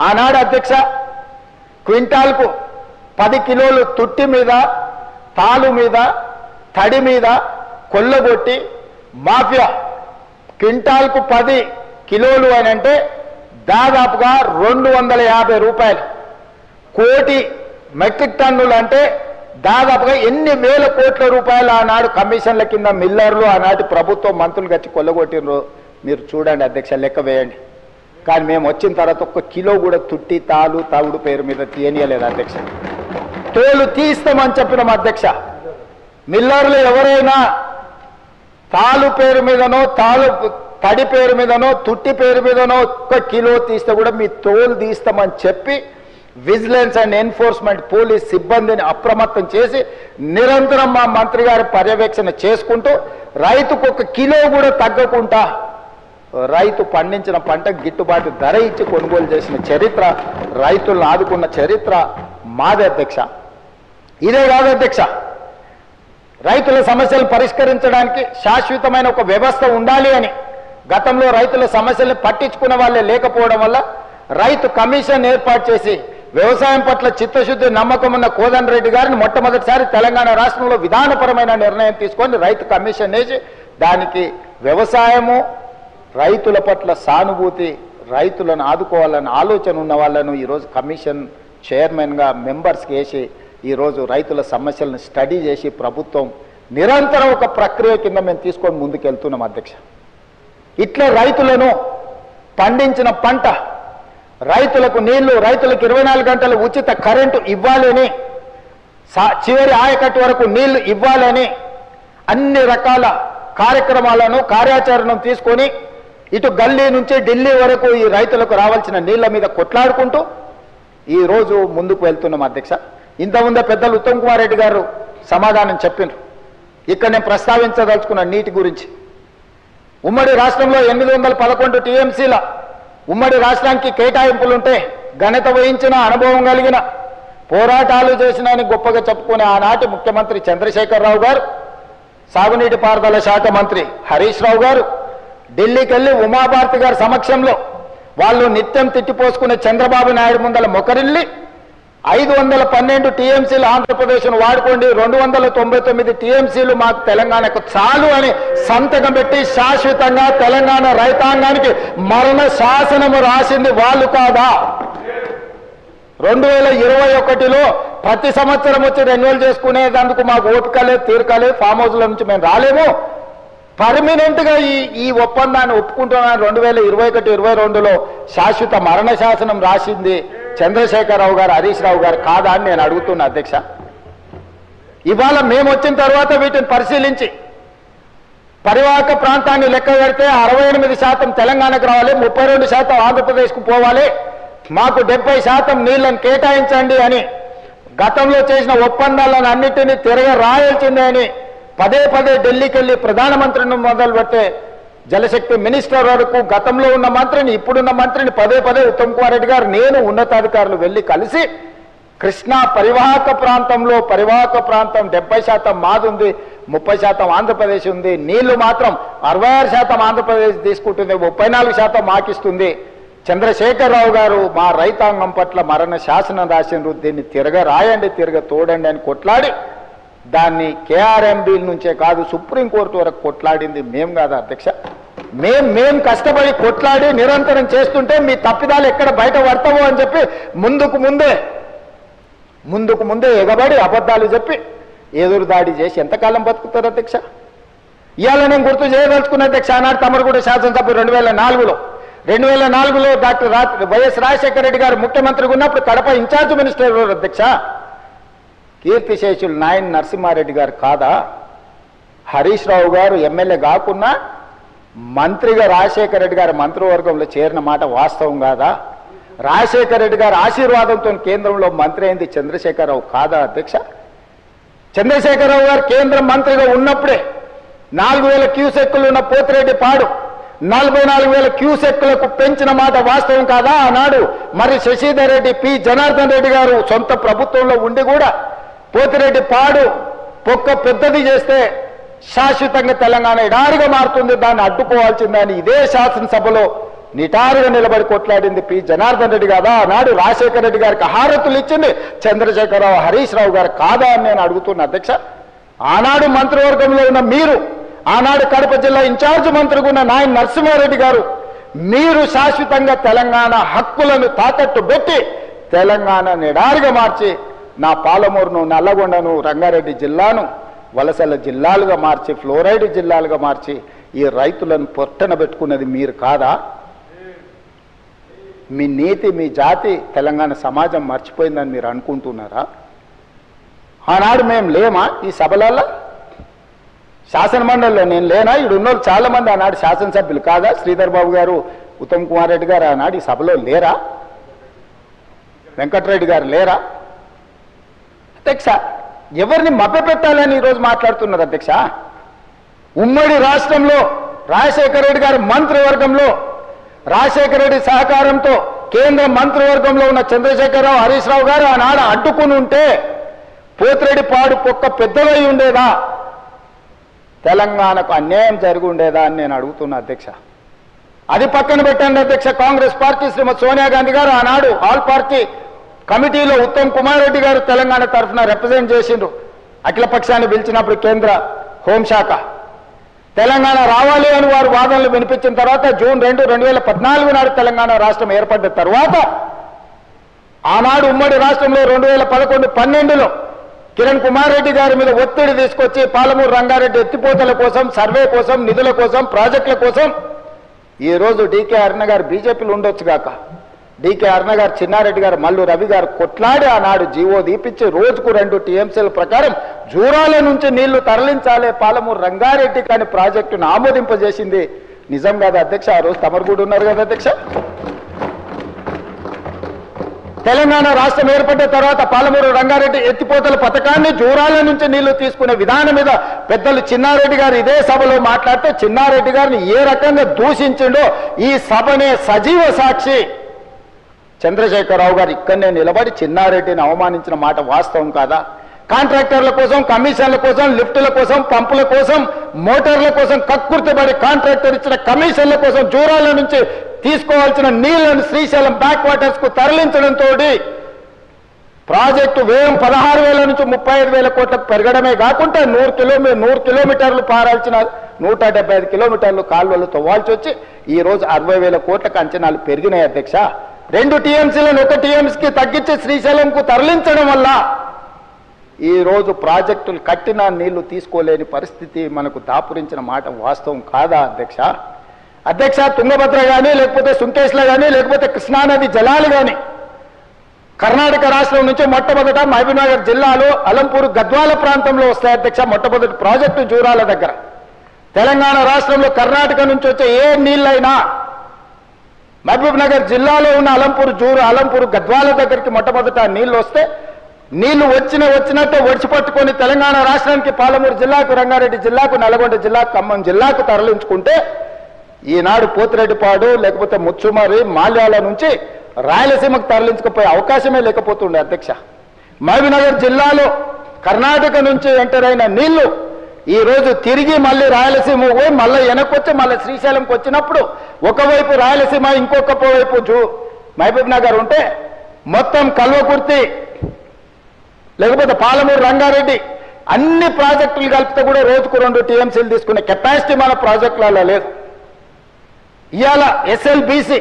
ఆనాడు అధ్యక్ష క్వింటాల్కు 10 కిలోలు తుట్టి మీద తాలు మీద తడి మీద కొల్లగొట్టి మాఫియా క్వింటాల్కు 10 కిలోలు అని అంటే దాదాపుగా 250 రూపాయలు, కోటి మెట్రిక్ టన్నులు అంటే దాదాపుగా ఎన్ని వేల కోట్ల రూపాయలు ఆనాడు కమిషన్ల కింద మిల్లర్లు ఆనాటి ప్రభుత్వం మంత్రులు గచ్చి కొల్లగొట్టినరు. మీరు చూడండి అధ్యక్ష, లెక్క వేయండి. కానీ మేము వచ్చిన తర్వాత 1 కిలో కూడా తుట్టి తాలు తవుడు పేరు మీద తీయనీయలేదు అధ్యక్ష. తోలు తీస్తామని చెప్పినాం అధ్యక్ష. మిల్లర్లు ఎవరైనా తాలు పేరు మీదనో తడి పేరు మీదనో తుట్టి పేరు మీదనో 1 కిలో తీస్తే కూడా మీ తోలు తీస్తామని చెప్పి విజిలెన్స్ అండ్ ఎన్ఫోర్స్మెంట్ పోలీస్ సిబ్బందిని అప్రమత్తం చేసి నిరంతరం మా మంత్రి గారి పర్యవేక్షణ చేసుకుంటూ రైతుకు 1 కిలో కూడా తగ్గకుండా రైతు పండించిన పంట గిట్టుబాటు ధర ఇచ్చి కొనుగోలు చేసిన చరిత్ర, రైతులను ఆదుకున్న చరిత్ర మాదే అధ్యక్ష. ఇదే కాదు అధ్యక్ష, రైతుల సమస్యలు పరిష్కరించడానికి శాశ్వతమైన ఒక వ్యవస్థ ఉండాలి అని గతంలో రైతుల సమస్యల్ని పట్టించుకున్న వాళ్ళే లేకపోవడం వల్ల రైతు కమిషన్ ఏర్పాటు చేసి వ్యవసాయం పట్ల చిత్తశుద్ధి నమ్మకం ఉన్న కోదండ రెడ్డి గారిని మొట్టమొదటిసారి తెలంగాణ రాష్ట్రంలో విధానపరమైన నిర్ణయం తీసుకొని రైతు కమిషన్ వేసి దానికి వ్యవసాయము రైతుల పట్ల సానుభూతి, రైతులను ఆదుకోవాలన్న ఆలోచన ఉన్న వాళ్ళను ఈరోజు కమిషన్ చైర్మన్గా మెంబర్స్కి వేసి ఈరోజు రైతుల సమస్యలను స్టడీ చేసి ప్రభుత్వం నిరంతరం ఒక ప్రక్రియ కింద మేము తీసుకొని ముందుకెళ్తున్నాం అధ్యక్ష. ఇట్లా రైతులను పండించిన పంట, రైతులకు నీళ్లు, రైతులకు 24 గంటలు ఉచిత కరెంటు ఇవ్వాలని, చివరి ఆయకట్టు వరకు నీళ్లు ఇవ్వాలని అన్ని రకాల కార్యక్రమాలను కార్యాచరణను తీసుకొని ఇటు గల్లీ నుంచి ఢిల్లీ వరకు ఈ రైతులకు రావాల్సిన నీళ్ల మీద కొట్లాడుకుంటూ ఈరోజు ముందుకు వెళ్తున్నాం అధ్యక్ష. ఇంతకుముందే పెద్దలు ఉత్తమ్ కుమార్ రెడ్డి గారు సమాధానం చెప్పినారు. ఇక్కడ నేను ప్రస్తావించదలుచుకున్న నీటి గురించి. ఉమ్మడి రాష్ట్రంలో 811 టీఎంసీల ఉమ్మడి రాష్ట్రానికి కేటాయింపులుంటే ఘనత వహించిన అనుభవం కలిగిన పోరాటాలు చేసిన గొప్పగా చెప్పుకునే ఆనాటి ముఖ్యమంత్రి చంద్రశేఖరరావు గారు, సాగునీటి పారుదల శాఖ మంత్రి హరీష్ రావు గారు ఢిల్లీకి వెళ్ళి ఉమాభారతి గారి సమక్షంలో వాళ్ళు నిత్యం తిట్టిపోసుకునే చంద్రబాబు నాయుడు ముందల మొకరిల్లి 512 టీఎంసీలు ఆంధ్రప్రదేశ్ను వాడుకోండి, 299 టీఎంసీలు మాకు తెలంగాణకు చాలు అని సంతకం పెట్టి శాశ్వతంగా తెలంగాణ రైతాంగానికి మరణ శాసనము రాసింది వాళ్ళు కాదా? 2021లో ప్రతి సంవత్సరం వచ్చి రెన్యువల్ చేసుకునేందుకు మాకు ఓపిక లేదు, తీరిక లేదు, ఫామ్ హౌస్ల నుంచి మేము రాలేము. పర్మనెంట్గా ఈ ఒప్పందాన్ని ఒప్పుకుంటున్నాను 2021-22లో శాశ్వత మరణ శాసనం రాసింది చంద్రశేఖరరావు గారు, హరీష్ రావు గారు కాదా అని నేను అడుగుతున్నా అధ్యక్ష. ఇవాళ మేము వచ్చిన తర్వాత వీటిని పరిశీలించి పరివాహక ప్రాంతాన్ని లెక్క పెడితే 68% తెలంగాణకు రావాలి, 32% ఆంధ్రప్రదేశ్కు పోవాలి, మాకు 70% నీళ్లను కేటాయించండి అని గతంలో చేసిన ఒప్పందాలను అన్నిటినీ తిరగ రాయాల్సిందే అని పదే ఢిల్లీకి వెళ్ళి ప్రధానమంత్రిని మొదలుపెట్టే జలశక్తి మినిస్టర్ వరకు గతంలో ఉన్న మంత్రిని, ఇప్పుడున్న మంత్రిని పదే ఉత్తమ్ కుమార్ రెడ్డి గారు, నేను ఉన్నతాధికారులు వెళ్ళి కలిసి కృష్ణా పరివాహక ప్రాంతం 70% మాదుంది, 30% ఆంధ్రప్రదేశ్ ఉంది, నీళ్లు మాత్రం 66% ఆంధ్రప్రదేశ్ తీసుకుంటుంది, 34% మాకిస్తుంది. చంద్రశేఖరరావు గారు మా రైతాంగం పట్ల మరణ శాసనం రాసిండ్రు, దీన్ని తిరగ రాయండి, తిరగ తోడండి అని కొట్లాడి దాన్ని కేఆర్ఎంబీ నుంచే కాదు సుప్రీంకోర్టు వరకు కొట్లాడింది మేము కాదా అధ్యక్ష? మేం కష్టపడి కొట్లాడి నిరంతరం చేస్తుంటే మీ తప్పిదాలు ఎక్కడ బయట పడతావో అని చెప్పి ముందుకు ముందే ఎగబడి అబద్ధాలు చెప్పి ఎదురుదాడి చేసి ఎంతకాలం బతుకుతారు అధ్యక్ష? ఇవాళ నేను గుర్తు చేయదలుచుకున్న అధ్యక్ష, ఆనాడు తమరు కూడా శాసనసభ్యులు 2004లో డాక్టర్ వైఎస్ రాజశేఖర రెడ్డి గారు ముఖ్యమంత్రిగా ఉన్నప్పుడు కడప ఇన్ఛార్జ్ మినిస్టర్ ఎవరు అధ్యక్ష? కీర్తిశేషులు నాయన్ నరసింహారెడ్డి గారు కాదా? హరీష్ రావు గారు ఎమ్మెల్యే కాకున్నా మంత్రిగా రాజశేఖర రెడ్డి గారు మంత్రివర్గంలో చేరిన మాట వాస్తవం కాదా? రాజశేఖర రెడ్డి గారి ఆశీర్వాదంతో కేంద్రంలో మంత్రి అయింది చంద్రశేఖరరావు కాదా అధ్యక్ష? చంద్రశేఖరరావు గారు కేంద్ర మంత్రిగా ఉన్నప్పుడే 4,000 క్యూసెక్కులు ఉన్న పోతిరెడ్డి పాడు 44,000 క్యూసెక్కులకు పెంచిన మాట వాస్తవం కాదా? ఆనాడు మరి శశిధర్ రెడ్డి, పి జనార్దన్ రెడ్డి గారు సొంత ప్రభుత్వంలో ఉండి కూడా పోతిరెడ్డి పాడు పొక్క పెద్దది చేస్తే శాశ్వతంగా తెలంగాణ ఎడారిగా మారుతుంది, దాన్ని అడ్డుకోవాల్సిందని ఇదే శాసనసభలో నిటారుగా నిలబడి కొట్లాడింది పి జనార్దన్ రెడ్డి కాదా? ఆనాడు రాజశేఖర రెడ్డి గారికి హారతులు ఇచ్చింది చంద్రశేఖరరావు, హరీష్ రావు గారు కాదా అని నేను అడుగుతున్నా అధ్యక్ష. ఆనాడు మంత్రివర్గంలో ఉన్న మీరు, ఆనాడు కడప జిల్లా ఇన్ఛార్జ్ మంత్రిగా ఉన్న నాయన నరసింహారెడ్డి గారు, మీరు శాశ్వతంగా తెలంగాణ హక్కులను తాకట్టు పెట్టి తెలంగాణ నిడారుగా మార్చి నా పాలమూరును, నల్లగొండను, రంగారెడ్డి జిల్లాను వలసల జిల్లాలుగా మార్చి, ఫ్లోరైడ్ జిల్లాలుగా మార్చి ఈ రైతులను పొట్టన పెట్టుకున్నది మీరు కాదా? మీ నీతి, మీ జాతి తెలంగాణ సమాజం మర్చిపోయిందని మీరు అనుకుంటున్నారా? ఆనాడు మేము లేమా ఈ సభలలో? శాసనమండలిలో నేను లేనా? ఇడున్నోళ్ళు చాలా మంది ఆనాడు శాసనసభ్యులు కాదా? శ్రీధర్ బాబు గారు, ఉత్తమ్ కుమార్ రెడ్డి గారు ఆనాడు ఈ సభలో లేరా? వెంకటరెడ్డి గారు లేరా? అధ్యక్ష, ఎవరిని మభ్యపెట్టాలని ఈరోజు మాట్లాడుతున్నారు అధ్యక్ష? ఉమ్మడి రాష్ట్రంలో రాజశేఖర రెడ్డి గారి మంత్రివర్గంలో, రాజశేఖర రెడ్డి సహకారంతో కేంద్ర మంత్రివర్గంలో ఉన్న చంద్రశేఖరరావు, హరీష్ రావు గారు ఆనాడు అడ్డుకుని ఉంటే పోతిరెడ్డి పాడు పొక్క పెద్దవై ఉండేదా? తెలంగాణకు అన్యాయం జరిగి ఉండేదా అని నేను అడుగుతున్నా అధ్యక్ష. అది పక్కన పెట్టండి అధ్యక్ష. కాంగ్రెస్ పార్టీ శ్రీమతి సోనియా గాంధీ గారు ఆనాడు ఆల్ పార్టీ కమిటీలో ఉత్తమ్ కుమార్ రెడ్డి గారు తెలంగాణ తరఫున రిప్రజెంట్ చేసిండ్రు. అఖిలపక్షాన్ని పిలిచినప్పుడు కేంద్ర హోంశాఖ తెలంగాణ రావాలి అని వారు వాదనలు వినిపించిన తర్వాత జూన్ 2, 2014 నాడు తెలంగాణ రాష్ట్రం ఏర్పడ్డ తర్వాత ఆనాడు ఉమ్మడి రాష్ట్రంలో 2011, 12లో కిరణ్ కుమార్ రెడ్డి గారి మీద ఒత్తిడి తీసుకొచ్చి పాలమూరు రంగారెడ్డి ఎత్తిపోతల కోసం, సర్వే కోసం, నిధుల కోసం, ప్రాజెక్టుల కోసం ఈరోజు డీకే అరుణ గారు బీజేపీలో ఉండొచ్చు గాక, డీకే అరుణ గారు, చిన్నారెడ్డి గారు, మల్లు రవి గారు కొట్లాడి ఆనాడు జీవో దీపించి రోజుకు 2 టీఎంసీల ప్రకారం జూరాల నుంచి నీళ్లు తరలించాలి పాలమూరు రంగారెడ్డి కానీ ప్రాజెక్టును ఆమోదింపజేసింది నిజం కాదా అధ్యక్ష? ఆ రోజు తమరు కూడా ఉన్నారు కదా అధ్యక్ష. తెలంగాణ రాష్ట్రం ఏర్పడ్డ తర్వాత పాలమూరు రంగారెడ్డి ఎత్తిపోతల పథకాన్ని జూరాల నుంచి నీళ్లు తీసుకునే విధానం మీద పెద్దలు చిన్నారెడ్డి గారు ఇదే సభలో మాట్లాడితే చిన్నారెడ్డి గారిని ఏ రకంగా దూషించిండో ఈ సభనే సజీవ సాక్షి. చంద్రశేఖరరావు గారు ఇక్కడనే నిలబడి చిన్నారెడ్డిని అవమానించిన మాట వాస్తవం కాదా? కాంట్రాక్టర్ల కోసం, కమిషన్ల కోసం, లిఫ్టుల కోసం, పంపుల కోసం, మోటార్ల కోసం కక్కుర్తిపడి కాంట్రాక్టర్ ఇచ్చిన కమిషన్ల కోసం జూరాల నుంచి తీసుకోవాల్సిన నీళ్లను శ్రీశైలం బ్యాక్ వాటర్స్ కు తరలించడంతో ప్రాజెక్టు వ్యయం 16,000 నుంచి 35,000 కోట్లకు పెరగడమే కాకుండా 100 కిలోమీటర్లు పారాల్సిన 175 కిలోమీటర్లు కాలువలు తవ్వాల్సి వచ్చి ఈ రోజు 60,000 కోట్లకు అంచనాలు పెరిగినాయి అధ్యక్ష. 2 టీఎంసీలను 1 టీఎంసీకి తగ్గించి శ్రీశైలంకు తరలించడం వల్ల ఈ రోజు ప్రాజెక్టులు కట్టిన నీళ్లు తీసుకోలేని పరిస్థితి మనకు దాపురించిన మాట వాస్తవం కాదా అధ్యక్ష? అధ్యక్ష, తుంగభద్ర కానీ, లేకపోతే సుంకేశ్ల కానీ, లేకపోతే కృష్ణానది జలాలు కానీ కర్ణాటక రాష్ట్రం నుంచి మొట్టమొదట మహబూబ్నగర్ జిల్లాలో అలంపూర్, గద్వాల ప్రాంతంలో వస్తాయి అధ్యక్ష. మొట్టమొదటి ప్రాజెక్టు జూరాల దగ్గర. తెలంగాణ రాష్ట్రంలో కర్ణాటక నుంచి వచ్చే ఏ నీళ్ళైనా మహబూబ్నగర్ జిల్లాలో ఉన్న అలంపూర్, గద్వాల దగ్గరికి మొట్టమొదట నీళ్లు వస్తే నీళ్లు వచ్చినట్టే ఒడిచిపట్టుకొని తెలంగాణ రాష్ట్రానికి పాలమూరు జిల్లాకు, రంగారెడ్డి జిల్లాకు, నల్గొండ జిల్లాకు, ఖమ్మం జిల్లాకు తరలించుకుంటే ఈనాడు పోతిరెడ్డిపాడు లేకపోతే ముచ్చుమరి, మాల్యాల నుంచి రాయలసీమకు తరలించకపోయే అవకాశమే లేకపోతుండే అధ్యక్ష. మహబూబ్నగర్ జిల్లాలో కర్ణాటక నుంచి ఎంటర్ అయిన నీళ్లు ఈ రోజు తిరిగి మళ్ళీ రాయలసీమ పోయి మళ్ళీ వెనక్కొచ్చి మళ్ళీ శ్రీశైలంకి వచ్చినప్పుడు ఒకవైపు రాయలసీమ, ఇంకొక వైపు మహబూబ్నగర్ ఉంటే మొత్తం కల్వకుర్తి లేకపోతే పాలమూరు రంగారెడ్డి అన్ని ప్రాజెక్టులు కలిపితే కూడా రోజుకు 2 టీఎంసీలు తీసుకునే కెపాసిటీ మన ప్రాజెక్టులలో లేదు. ఇవాళ ఎస్ఎల్బీసీ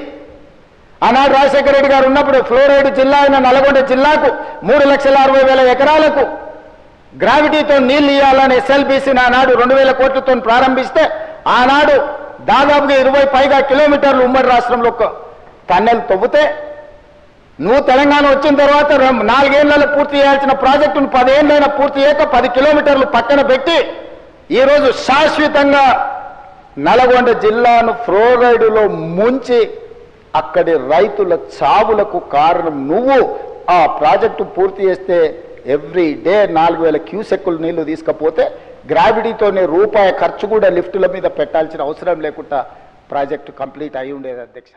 ఆనాడు రాజశేఖర రెడ్డి గారు ఉన్నప్పుడు ఫ్లోరైడ్ జిల్లా అయిన నల్గొండ జిల్లాకు 3,60,000 ఎకరాలకు గ్రావిటీతో నీళ్లు ఇవ్వాలని ఎస్ఎల్బీసీని ఆనాడు 2,000 కోట్లతో ప్రారంభిస్తే ఆనాడు దాదాపుగా 20 పైగా కిలోమీటర్లు ఉమ్మడి రాష్ట్రంలో టన్నెల్ తవ్వుతే నువ్వు తెలంగాణ వచ్చిన తర్వాత 4 ఏళ్లలో పూర్తి చేయాల్సిన ప్రాజెక్టును 10 ఏళ్ళైనా పూర్తి చేయక 10 కిలోమీటర్లు పక్కన పెట్టి ఈరోజు శాశ్వతంగా నల్గొండ జిల్లాను ఫ్లోరైడ్లో ముంచి అక్కడి రైతుల చావులకు కారణం నువ్వు. ఆ ప్రాజెక్టు పూర్తి చేస్తే ఎవ్రీ డే 4,000 క్యూసెక్కులు నీళ్లు తీసుకపోతే గ్రావిటీతోనే రూపాయి ఖర్చు కూడా లిఫ్టుల మీద పెట్టాల్సిన అవసరం లేకుండా ప్రాజెక్టు కంప్లీట్ అయి ఉండేది అధ్యక్ష.